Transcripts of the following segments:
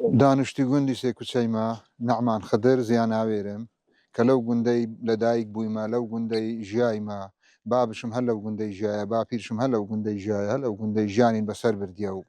دانشتی گوندی سێکوچەیمە نەعمان خدر زیاناوێرم کە لەو گوندەی لەدایک بوویمە لەو گوندەی ژیایمە با بشم هەر لەو گوندەی ژایە با پیرشم هەر لەو گوندەی ژایە هەر لەو گوندەی ژیانین بەسەر بردیە و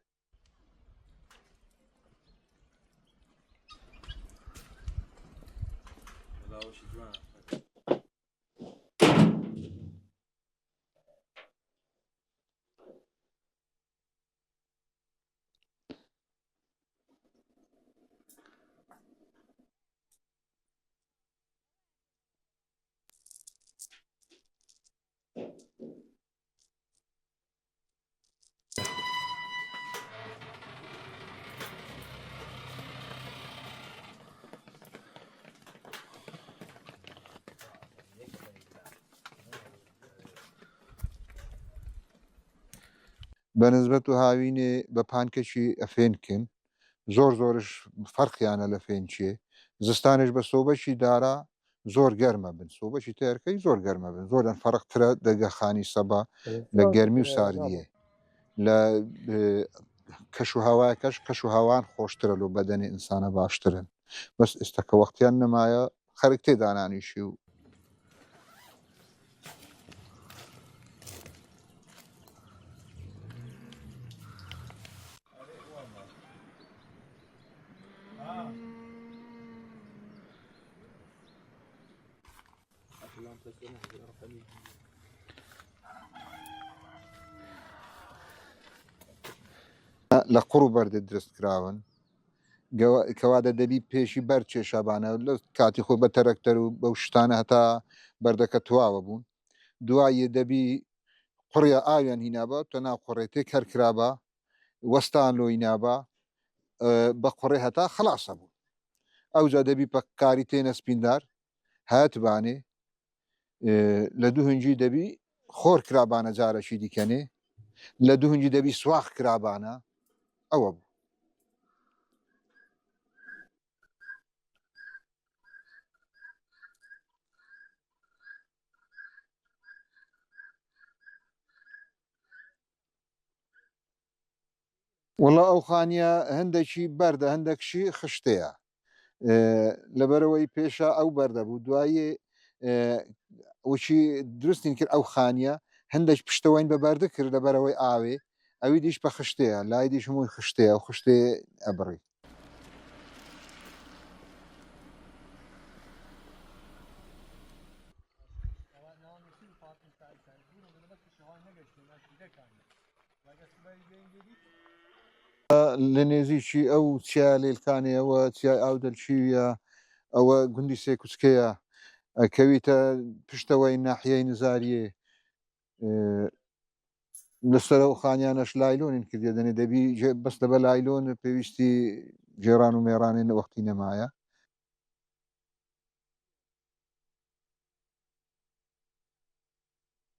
بەنسبەت و هاوینێ بە پانکەشی ئەفێنکن زۆرش فەرقیانە لە فێنچێ زستانش بە سۆبەشی دارا زۆر گەرمە بن سۆبەشی تێرەکەی زۆر گەرمە بن زۆرن فەرقترە دەگە خانی سەبا لە گەرمی و ساردیە لە کەش و هەوایەکەش کەش و هەوان خۆشترە لە بەدەنی ئینسانە باشترن بەس ئێستاکە وەختیان نەمایە خەرک تێدانانیشی و لە قوڕ و بەردە دروست کراون کەوادە دەبی پێشی بەر کێشابانە لە کاتی خۆ بە تەرەکتەر و بەو شتانە هەتا بەردەکە تواوە بوون دوایە دەبی قڕە ئاویان هینابە تۆ ناو قڕێتێک هەرکرابە وەستان لۆی نابە بە قڕێ هەتا خلاصە بوو ئەوجا دەبی پەکاری تێنە سپیندار هاتبانێ لە دوو هەنجی دەبی خۆر کرابانە جارەشی دیکەنێ لە دوو هەنجی دەبی سواخ کرابانە ئەوە بوو وڵا ئەو خانیە هەندێکی بەردە هەندێکشی خشتەیە لەبەرەوەی پێشە ئەو بەردە بوو دوایێ وشی دروستین کرد ئەو خانیە هەندێک پشتەوەین بە بەردە کرد لەبەرەوەی ئاوێ ئەوی دیش بە خشتەیە لای دیش هەمووی خشتەیە و خشتێ ئەبڕی لە نێزییکی ئەو چیا لێلکانەوە چیای ئاو دەلچویە ئەوە گوندی سێ کوچکەیە کەویتە پشتەوەی ناحیەی نزاریێ لەسەر ئەو خانیانەش لایلۆنین کردێ دەنێ دەبی بەس لە بە لایلۆن پێویستی جێران و مێرانێن لە وەختی نەمایە